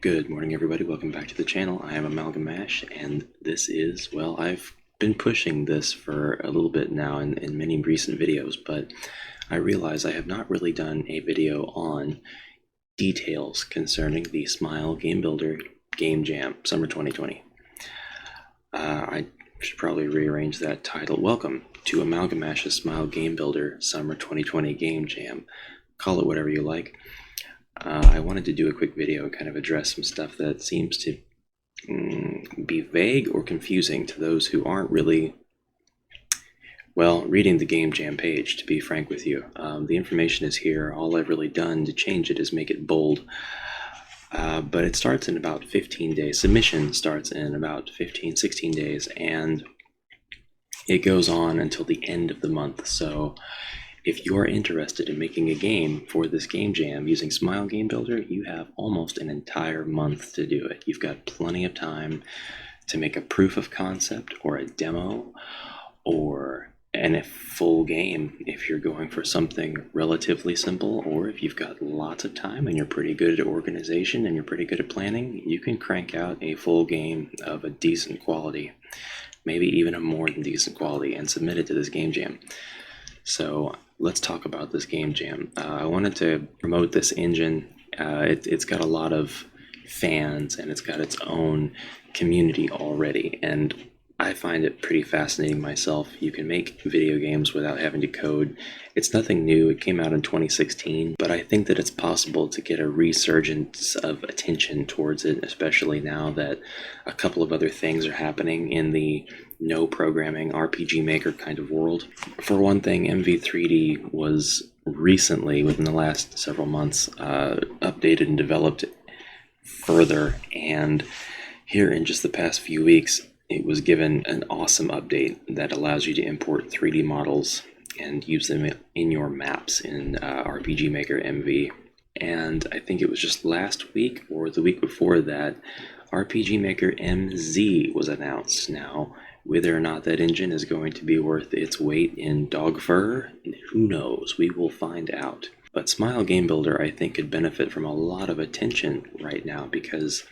Good morning, everybody. Welcome back to the channel. I am Amalgamash, and this is, well, I've been pushing this for a little bit now in many recent videos, but I realize I have not really done a video on details concerning the Smile Game Builder Game Jam Summer 2020. I should probably rearrange that title. Welcome to Amalgamash's Smile Game Builder Summer 2020 Game Jam. Call it whatever you like. I wanted to do a quick video and kind of address some stuff that seems to be vague or confusing to those who aren't really, well, reading the Game Jam page, to be frank with you. The information is here. All I've really done to change it is make it bold. But it starts in about 15 days. Submission starts in about 15, 16 days, and it goes on until the end of the month. So if you're interested in making a game for this game jam using Smile Game Builder, you have almost an entire month to do it. You've got plenty of time to make a proof of concept or a demo or a full game if you're going for something relatively simple, or if you've got lots of time and you're pretty good at organization and you're pretty good at planning, you can crank out a full game of a decent quality, maybe even a more than decent quality, and submit it to this game jam. So let's talk about this game jam. I wanted to promote this engine. It's got a lot of fans and it's got its own community already, and I find it pretty fascinating myself. You can make video games without having to code. It's nothing new. It came out in 2016, but I think that it's possible to get a resurgence of attention towards it, especially now that a couple of other things are happening in the no programming RPG Maker kind of world. For one thing, MV3D was recently, within the last several months, updated and developed further, and here in just the past few weeks, it was given an awesome update that allows you to import 3D models and use them in your maps in RPG Maker MV. And I think it was just last week or the week before that, RPG Maker MZ was announced. Now, whether or not that engine is going to be worth its weight in dog fur, who knows? We will find out. But Smile Game Builder, I think, could benefit from a lot of attention right now, because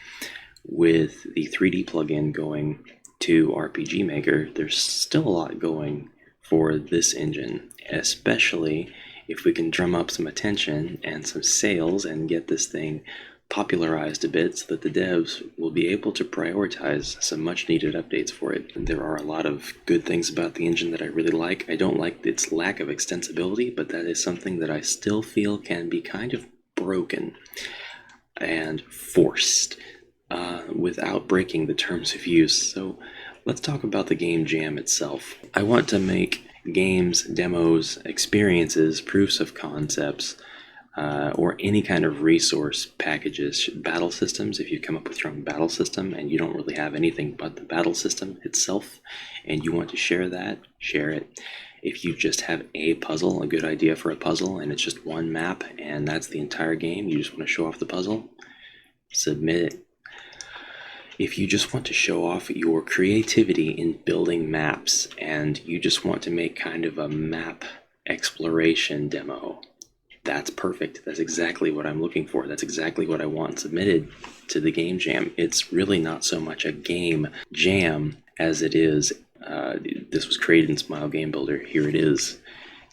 with the 3D plugin going to RPG Maker, there's still a lot going for this engine, especially if we can drum up some attention and some sales and get this thing popularized a bit so that the devs will be able to prioritize some much needed updates for it. There are a lot of good things about the engine that I really like. I don't like its lack of extensibility, but that is something that I still feel can be kind of broken and forced without breaking the terms of use. So let's talk about the game jam itself. I want to make games, demos, experiences, proofs of concepts, or any kind of resource packages, battle systems. If you come up with your own battle system and you don't really have anything but the battle system itself and you want to share that, share it. If you just have a puzzle, a good idea for a puzzle, and it's just one map and that's the entire game, you just want to show off the puzzle, submit it. If you just want to show off your creativity in building maps and you just want to make kind of a map exploration demo, that's perfect. That's exactly what I'm looking for. That's exactly what I want submitted to the game jam. It's really not so much a game jam as it is, this was created in Smile Game Builder, here it is,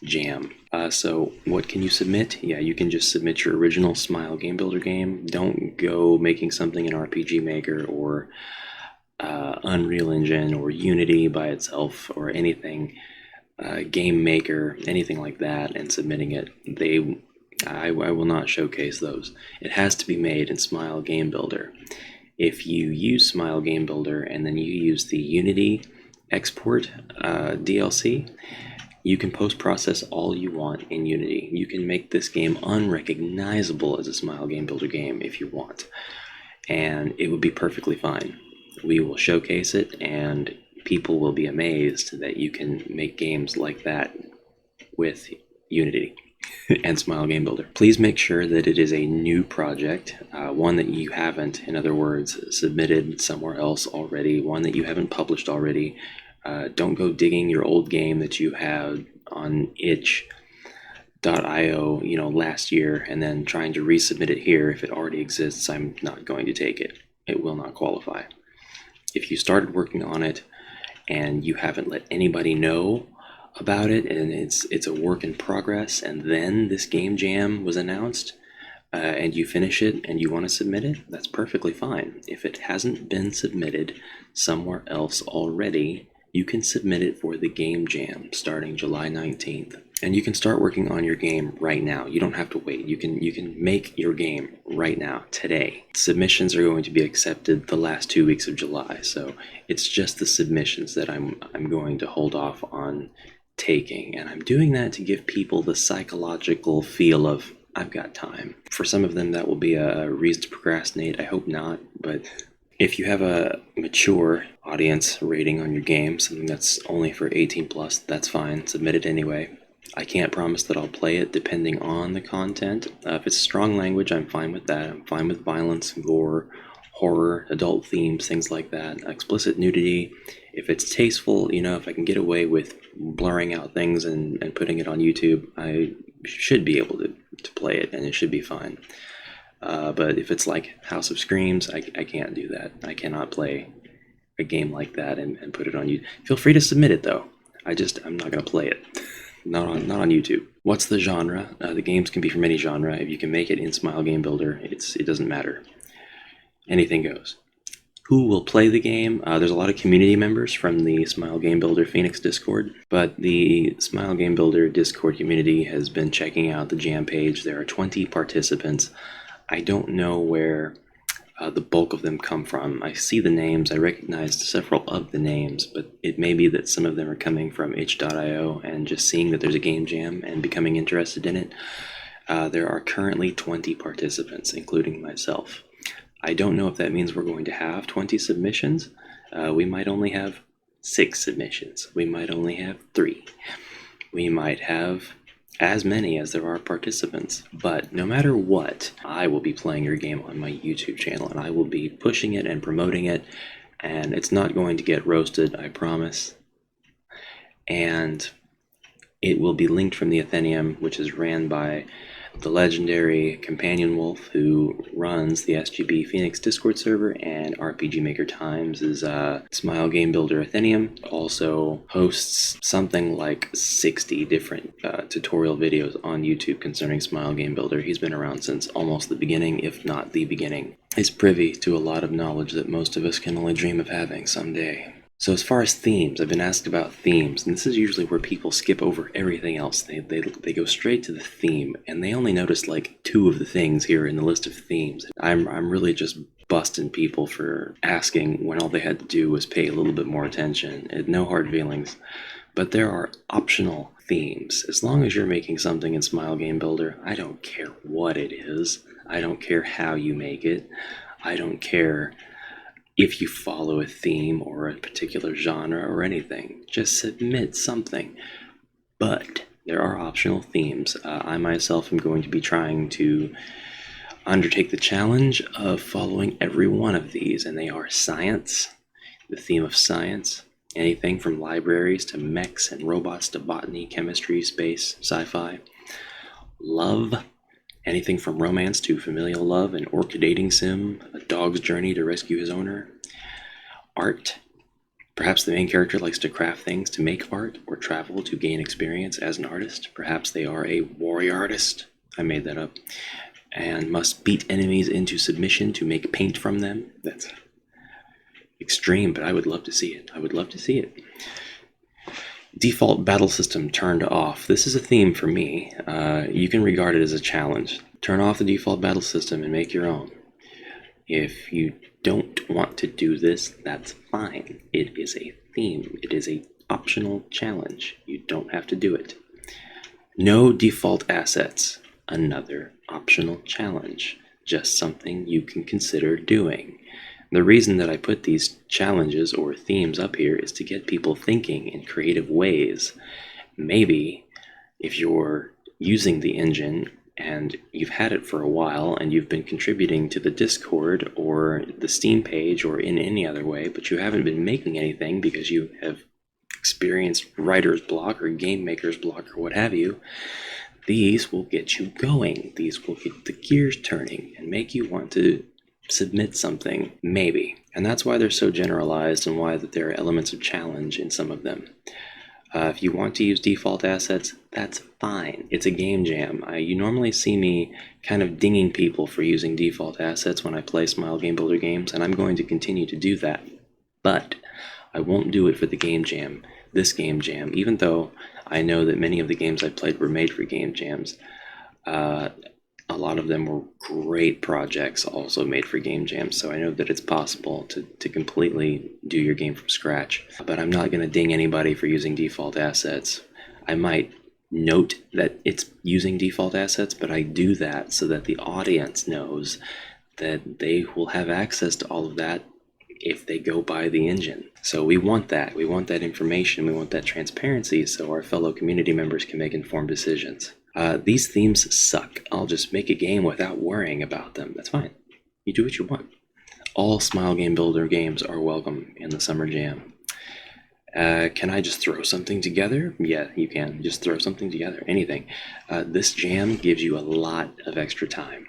jam. So what can you submit? Yeah, you can just submit your original Smile Game Builder game. Don't go making something in RPG Maker or Unreal Engine or Unity by itself or anything, Game Maker, anything like that, and submitting it. I will not showcase those. It has to be made in Smile Game Builder. If you use Smile Game Builder and then you use the Unity export DLC, you can post-process all you want in Unity. You can make this game unrecognizable as a Smile Game Builder game if you want, and it would be perfectly fine. We will showcase it, and people will be amazed that you can make games like that with Unity and Smile Game Builder. Please make sure that it is a new project, one that you haven't, in other words, submitted somewhere else already, one that you haven't published already. Don't go digging your old game that you had on itch itch.io, last year, and then trying to resubmit it here, if it already exists, I'm not going to take it. It will not qualify. If you started working on it and you haven't let anybody know about it, and it's a work in progress, and then this game jam was announced, and you finish it and you want to submit it, that's perfectly fine. If it hasn't been submitted somewhere else already, you can submit it for the game jam starting July 19th. And you can start working on your game right now. You don't have to wait. You can make your game right now, today. Submissions are going to be accepted the last 2 weeks of July, so it's just the submissions that I'm going to hold off on taking. And I'm doing that to give people the psychological feel of, I've got time. For some of them, that will be a reason to procrastinate. I hope not, but if you have a mature audience rating on your game, something that's only for 18 plus, that's fine. Submit it anyway. I can't promise that I'll play it depending on the content. If it's strong language, I'm fine with that. I'm fine with violence, gore, horror, adult themes, things like that. Explicit nudity. If it's tasteful, if I can get away with blurring out things and putting it on YouTube, I should be able to play it, and it should be fine. But if it's like House of Screams, I can't do that. I cannot play a game like that and put it on YouTube. Feel free to submit it, though. I'm not going to play it. Not on YouTube. What's the genre? The games can be from any genre. If you can make it in Smile Game Builder, it doesn't matter. Anything goes. Who will play the game? There's a lot of community members from the Smile Game Builder Phoenix Discord, but the Smile Game Builder Discord community has been checking out the jam page. There are 20 participants. I don't know where the bulk of them come from. I see the names, I recognized several of the names, but it may be that some of them are coming from itch.io and just seeing that there's a game jam and becoming interested in it. There are currently 20 participants, including myself. I don't know if that means we're going to have 20 submissions. We might only have 6 submissions. We might only have 3. We might have as many as there are participants. But no matter what, I will be playing your game on my YouTube channel, and I will be pushing it and promoting it, and it's not going to get roasted, I promise. And it will be linked from the Athenaeum, which is ran by the legendary Companion Wolf, who runs the SGB Phoenix Discord server, and RPG Maker Times is Smile Game Builder Athenaeum. Also hosts something like 60 different tutorial videos on YouTube concerning Smile Game Builder. He's been around since almost the beginning, if not the beginning. He's privy to a lot of knowledge that most of us can only dream of having someday. So as far as themes, I've been asked about themes, and this is usually where people skip over everything else. They go straight to the theme, and they only notice like 2 of the things here in the list of themes. I'm really just busting people for asking when all they had to do was pay a little bit more attention. No hard feelings. But there are optional themes. As long as you're making something in Smile Game Builder, I don't care what it is. I don't care how you make it. I don't care if you follow a theme or a particular genre or anything. Just submit something. But there are optional themes. I myself am going to be trying to undertake the challenge of following every one of these, and they are science, the theme of science, anything from libraries to mechs and robots to botany, chemistry, space, sci-fi. Love, anything from romance to familial love, an orchid dating sim, a dog's journey to rescue his owner. Art. Perhaps the main character likes to craft things to make art or travel to gain experience as an artist. Perhaps they are a warrior artist. I made that up. And must beat enemies into submission to make paint from them. That's extreme, but I would love to see it. I would love to see it. Default battle system turned off. This is a theme for me. You can regard it as a challenge. Turn off the default battle system and make your own. If you don't want to do this, that's fine. It is a theme. It is an optional challenge. You don't have to do it. No default assets. Another optional challenge. Just something you can consider doing. The reason that I put these challenges or themes up here is to get people thinking in creative ways. Maybe if you're using the engine and you've had it for a while and you've been contributing to the Discord or the Steam page or in any other way, but you haven't been making anything because you have experienced writer's block or game maker's block or what have you, These will get you going. These will get the gears turning and make you want to submit something, maybe. And that's why they're so generalized and why that there are elements of challenge in some of them. If you want to use default assets, that's fine. It's a game jam. You normally see me kind of dinging people for using default assets when I play Smile Game Builder games, and I'm going to continue to do that. But I won't do it for the game jam, this game jam, even though I know that many of the games I played were made for game jams. A lot of them were great projects also made for game jams, so I know that it's possible to completely do your game from scratch. But I'm not going to ding anybody for using default assets. I might note that it's using default assets, but I do that so that the audience knows that they will have access to all of that if they go buy the engine. So we want that. We want that information. We want that transparency so our fellow community members can make informed decisions. These themes suck. I'll just make a game without worrying about them. That's fine. You do what you want. All Smile Game Builder games are welcome in the Summer Jam. Can I just throw something together? Yeah, you can. Just throw something together. Anything. This jam gives you a lot of extra time.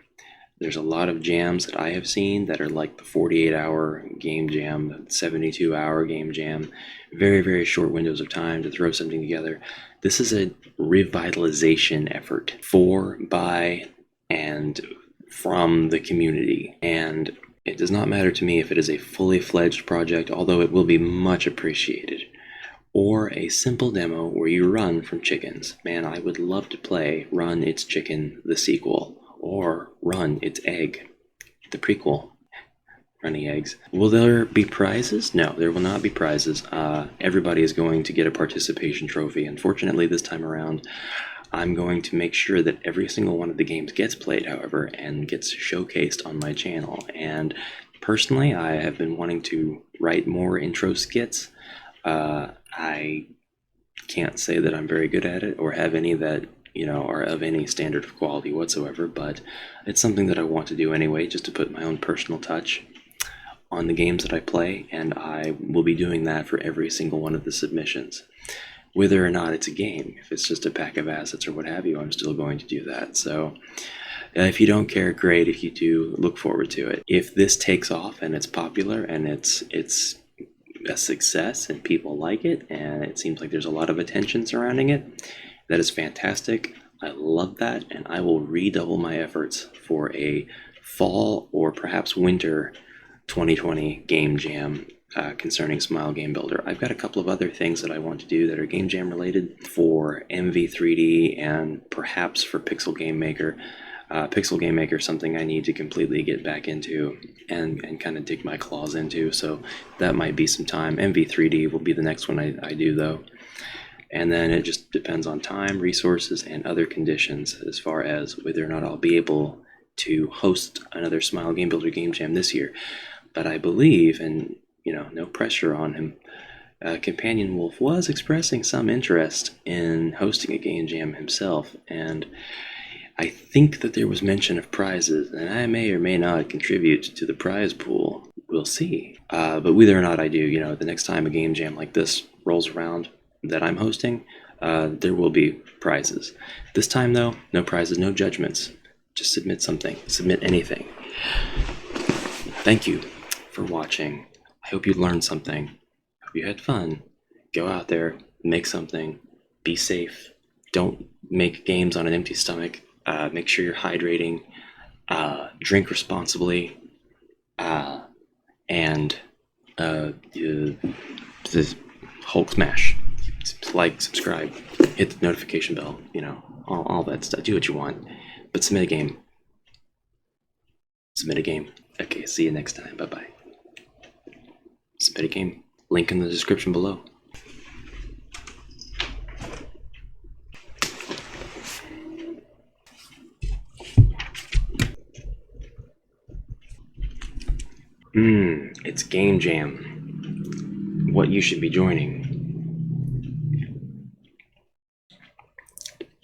There's a lot of jams that I have seen that are like the 48-hour game jam, the 72-hour game jam, very, very short windows of time to throw something together. This is a revitalization effort for, by, and from the community. And it does not matter to me if it is a fully fledged project, although it will be much appreciated, or a simple demo where you run from chickens. Man, I would love to play Run It's Chicken, the sequel, or Run It's Egg, the prequel. Running eggs. Will there be prizes? No, there will not be prizes. Everybody is going to get a participation trophy. Unfortunately, this time around, I'm going to make sure that every single one of the games gets played, however, and gets showcased on my channel. And personally, I have been wanting to write more intro skits. I can't say that I'm very good at it or have any that are of any standard of quality whatsoever, but it's something that I want to do anyway, just to put my own personal touch on the games that I play, and I will be doing that for every single one of the submissions. Whether or not it's a game, if it's just a pack of assets or what have you, I'm still going to do that. So if you don't care, great. If you do, look forward to it. If this takes off and it's popular and it's a success and people like it and it seems like there's a lot of attention surrounding it, that is fantastic. I love that, and I will redouble my efforts for a fall or perhaps winter 2020 game jam concerning Smile Game Builder. I've got a couple of other things that I want to do that are game jam related for MV3D and perhaps for Pixel Game Maker. Pixel Game Maker is something I need to completely get back into and kind of dig my claws into, so that might be some time. MV3D will be the next one I do, though. And then it just depends on time, resources, and other conditions as far as whether or not I'll be able to host another Smile Game Builder game jam this year. But I believe, and no pressure on him, Companion Wolf was expressing some interest in hosting a game jam himself, and I think that there was mention of prizes, and I may or may not contribute to the prize pool. We'll see. But whether or not I do, the next time a game jam like this rolls around that I'm hosting, there will be prizes. This time, though, no prizes, no judgments. Just submit something. Submit anything. Thank you for watching. I hope you learned something. Hope you had fun. Go out there, make something. Be safe. Don't make games on an empty stomach. Make sure you're hydrating. Drink responsibly. And this Hulk smash. Like, subscribe, hit the notification bell, all that stuff. Do what you want, but submit a game. Submit a game. Okay, see you next time. Bye-bye. Submit a game. Link in the description below. It's Game Jam. What you should be joining.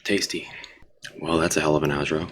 Tasty. Well, that's a hell of an outro.